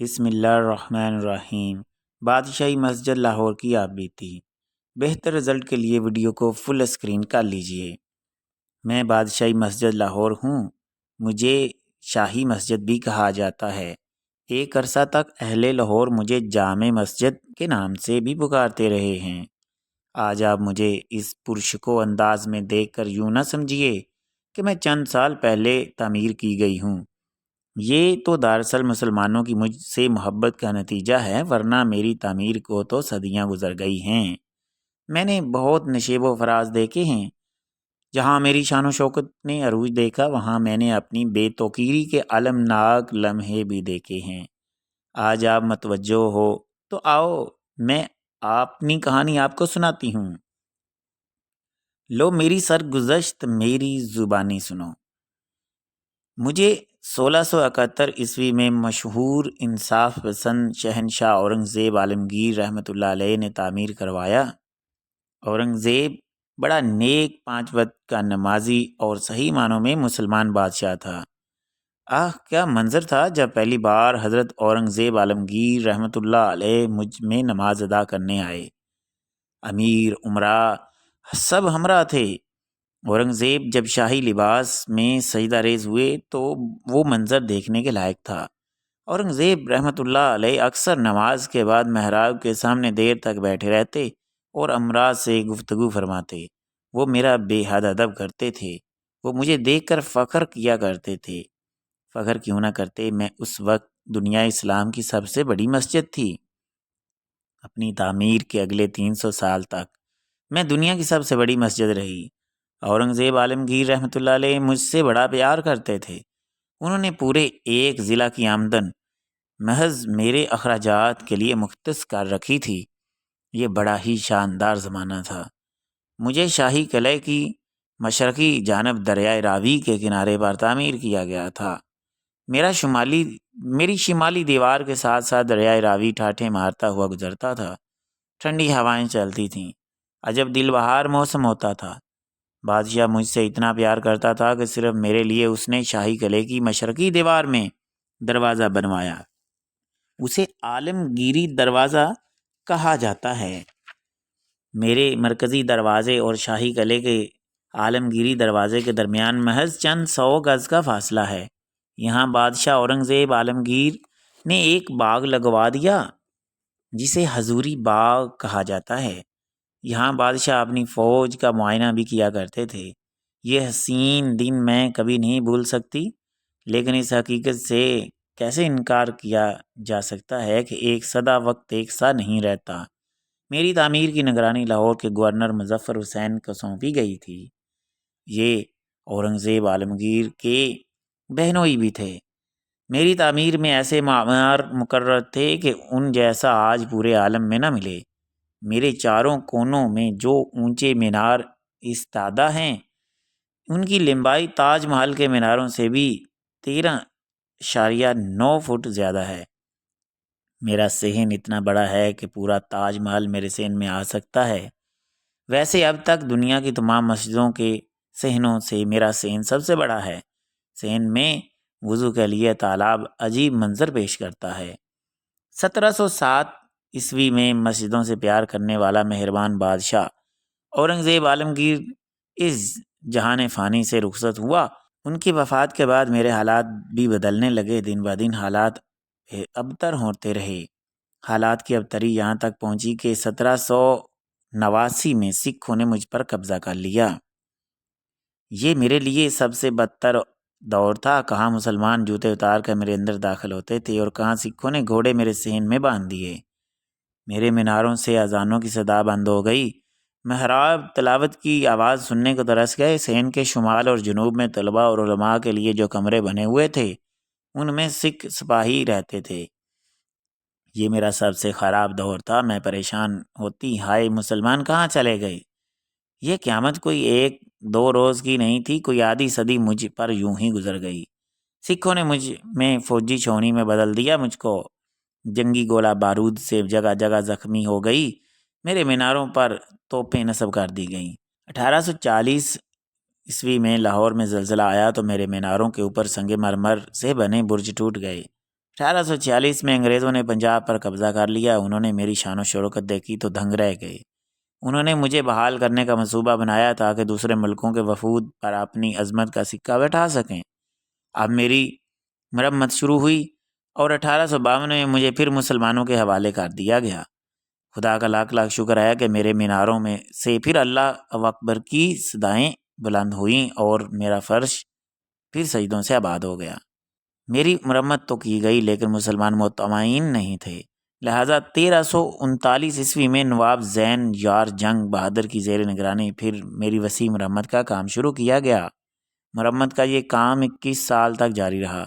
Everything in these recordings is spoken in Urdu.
بسم اللہ الرحمن الرحیم۔ بادشاہی مسجد لاہور کی آپ بیتی۔ بہتر رزلٹ کے لیے ویڈیو کو فل اسکرین کر لیجئے۔ میں بادشاہی مسجد لاہور ہوں۔ مجھے شاہی مسجد بھی کہا جاتا ہے۔ ایک عرصہ تک اہل لاہور مجھے جامع مسجد کے نام سے بھی پکارتے رہے ہیں۔ آج آپ مجھے اس پرشکو انداز میں دیکھ کر یوں نہ سمجھیے کہ میں چند سال پہلے تعمیر کی گئی ہوں۔ یہ تو دراصل مسلمانوں کی مجھ سے محبت کا نتیجہ ہے، ورنہ میری تعمیر کو تو صدیاں گزر گئی ہیں۔ میں نے بہت نشیب و فراز دیکھے ہیں۔ جہاں میری شان و شوکت نے عروج دیکھا، وہاں میں نے اپنی بے توقیری کے المناک لمحے بھی دیکھے ہیں۔ آج آپ متوجہ ہو تو آؤ میں اپنی کہانی آپ کو سناتی ہوں۔ لو میری سرگزشت میری زبانی سنو۔ مجھے 1671 میں مشہور انصاف پسند شہنشاہ اورنگزیب عالمگیر رحمۃ اللہ علیہ نے تعمیر کروایا۔ اورنگزیب بڑا نیک، 5 وقت کا نمازی اور صحیح معنوں میں مسلمان بادشاہ تھا۔ کیا منظر تھا جب پہلی بار حضرت اورنگزیب عالمگیر رحمۃ اللہ علیہ مجھ میں نماز ادا کرنے آئے۔ امیر، امراء سب ہمراہ تھے۔ اورنگزیب جب شاہی لباس میں سجدہ ریز ہوئے تو وہ منظر دیکھنے کے لائق تھا۔ اورنگزیب رحمۃ اللہ علیہ اکثر نماز کے بعد محراب کے سامنے دیر تک بیٹھے رہتے اور امراء سے گفتگو فرماتے۔ وہ میرا بے حد ادب کرتے تھے۔ وہ مجھے دیکھ کر فخر کیا کرتے تھے۔ فخر کیوں نہ کرتے، میں اس وقت دنیا اسلام کی سب سے بڑی مسجد تھی۔ اپنی تعمیر کے اگلے 300 سال تک میں دنیا کی سب سے بڑی مسجد رہی۔ اورنگزیب عالمگیر رحمۃ اللہ علیہ مجھ سے بڑا پیار کرتے تھے۔ انہوں نے پورے ایک ضلع کی آمدن محض میرے اخراجات کے لیے مختص کر رکھی تھی۔ یہ بڑا ہی شاندار زمانہ تھا۔ مجھے شاہی قلعے کی مشرقی جانب دریائے راوی کے کنارے پر تعمیر کیا گیا تھا۔ میری شمالی دیوار کے ساتھ ساتھ دریائے راوی ٹھاٹھیں مارتا ہوا گزرتا تھا۔ ٹھنڈی ہوائیں چلتی تھیں۔ عجب دل بہار موسم ہوتا تھا۔ بادشاہ مجھ سے اتنا پیار کرتا تھا کہ صرف میرے لیے اس نے شاہی قلعے کی مشرقی دیوار میں دروازہ بنوایا۔ اسے عالمگیری دروازہ کہا جاتا ہے۔ میرے مرکزی دروازے اور شاہی قلعے کے عالمگیری دروازے کے درمیان محض چند 100 گز کا فاصلہ ہے۔ یہاں بادشاہ اورنگزیب عالمگیر نے ایک باغ لگوا دیا جسے حضوری باغ کہا جاتا ہے۔ یہاں بادشاہ اپنی فوج کا معائنہ بھی کیا کرتے تھے۔ یہ حسین دن میں کبھی نہیں بھول سکتی، لیکن اس حقیقت سے کیسے انکار کیا جا سکتا ہے کہ ایک سدا وقت ایک سا نہیں رہتا۔ میری تعمیر کی نگرانی لاہور کے گورنر مظفر حسین کو سونپی گئی تھی۔ یہ اورنگزیب عالمگیر کے بہنوئی بھی تھے۔ میری تعمیر میں ایسے معمار مقرر تھے کہ ان جیسا آج پورے عالم میں نہ ملے۔ میرے چاروں کونوں میں جو اونچے مینار ایستادہ ہیں، ان کی لمبائی تاج محل کے میناروں سے بھی 13.9 فٹ زیادہ ہے۔ میرا صحن اتنا بڑا ہے کہ پورا تاج محل میرے صحن میں آ سکتا ہے۔ ویسے اب تک دنیا کی تمام مسجدوں کے صحنوں سے میرا صحن سب سے بڑا ہے۔ صحن میں وضو کے لیے تالاب عجیب منظر پیش کرتا ہے۔ 1707 میں مسجدوں سے پیار کرنے والا مہربان بادشاہ اورنگزیب عالمگیر اس جہان فانی سے رخصت ہوا۔ ان کی وفات کے بعد میرے حالات بھی بدلنے لگے۔ دن بہ دن حالات ابتر ہوتے رہے۔ حالات کی ابتری یہاں تک پہنچی کہ 1789 میں سکھوں نے مجھ پر قبضہ کر لیا۔ یہ میرے لیے سب سے بدتر دور تھا۔ کہاں مسلمان جوتے اتار کر میرے اندر داخل ہوتے تھے اور کہاں سکھوں نے گھوڑے میرے صحن میں باندھ دیے۔ میرے میناروں سے اذانوں کی صدا بند ہو گئی۔ محراب تلاوت کی آواز سننے کو ترس گئے۔ صحن کے شمال اور جنوب میں طلباء اور علماء کے لیے جو کمرے بنے ہوئے تھے، ان میں سکھ سپاہی رہتے تھے۔ یہ میرا سب سے خراب دور تھا۔ میں پریشان ہوتی، ہائے مسلمان کہاں چلے گئے؟ یہ قیامت کوئی 1-2 روز کی نہیں تھی، کوئی آدھی صدی مجھ پر یوں ہی گزر گئی۔ سکھوں نے مجھ میں فوجی چھاؤنی میں بدل دیا۔ مجھ کو جنگی گولہ بارود سے جگہ جگہ زخمی ہو گئی۔ میرے میناروں پر توپیں نصب کر دی گئیں۔ 1840 میں لاہور میں زلزلہ آیا تو میرے میناروں کے اوپر سنگ مرمر سے بنے برج ٹوٹ گئے۔ 1846 میں انگریزوں نے پنجاب پر قبضہ کر لیا۔ انہوں نے میری شان و شوکت دیکھی تو دنگ رہ گئے۔ انہوں نے مجھے بحال کرنے کا منصوبہ بنایا تاکہ دوسرے ملکوں کے وفود پر اپنی عظمت کا سکہ بٹھا سکیں۔ اب میری مرمت شروع ہوئی اور 1852 میں مجھے پھر مسلمانوں کے حوالے کر دیا گیا۔ خدا کا لاکھ لاکھ شکر ہے کہ میرے میناروں میں سے پھر اللہ اکبر کی صدائیں بلند ہوئیں اور میرا فرش پھر سجدوں سے آباد ہو گیا۔ میری مرمت تو کی گئی لیکن مسلمان مطمئن نہیں تھے، لہٰذا 1339 عیسوی میں نواب زین یار جنگ بہادر کی زیر نگرانی پھر میری وسیع مرمت کا کام شروع کیا گیا۔ مرمت کا یہ کام 21 سال تک جاری رہا۔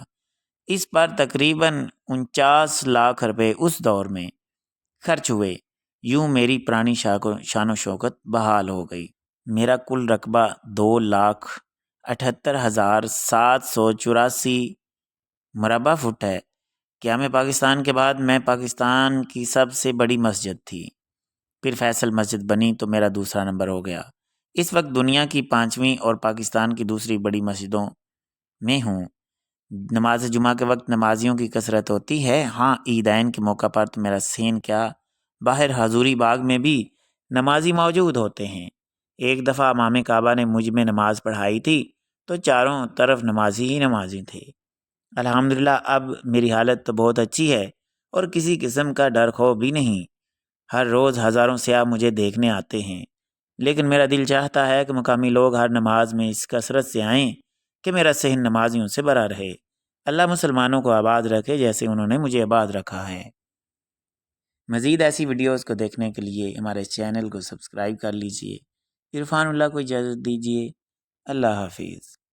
اس پر تقریباً 49 لاکھ روپے اس دور میں خرچ ہوئے۔ یوں میری پرانی شان و شوکت بحال ہو گئی۔ میرا کل رقبہ 2,78,784 مربع فٹ ہے۔ قیام پاکستان کے بعد میں پاکستان کی سب سے بڑی مسجد تھی، پھر فیصل مسجد بنی تو میرا دوسرا نمبر ہو گیا۔ اس وقت دنیا کی 5ویں اور پاکستان کی دوسری بڑی مسجدوں میں ہوں۔ نماز جمعہ کے وقت نمازیوں کی کثرت ہوتی ہے۔ ہاں، عیدین کے موقع پر تو میرا سین کیا، باہر حضوری باغ میں بھی نمازی موجود ہوتے ہیں۔ ایک دفعہ امام کعبہ نے مجھ میں نماز پڑھائی تھی تو چاروں طرف نمازی ہی نمازی تھے۔ الحمدللہ اب میری حالت تو بہت اچھی ہے اور کسی قسم کا ڈر خوف بھی نہیں۔ ہر روز ہزاروں سیاح مجھے دیکھنے آتے ہیں، لیکن میرا دل چاہتا ہے کہ مقامی لوگ ہر نماز میں اس کثرت سے آئیں کہ میرا صحن نمازیوں سے بھرا رہے۔ اللہ مسلمانوں کو آباد رکھے جیسے انہوں نے مجھے آباد رکھا ہے۔ مزید ایسی ویڈیوز کو دیکھنے کے لیے ہمارے چینل کو سبسکرائب کر لیجئے۔ عرفان اللہ کو اجازت دیجیے۔ اللہ حافظ۔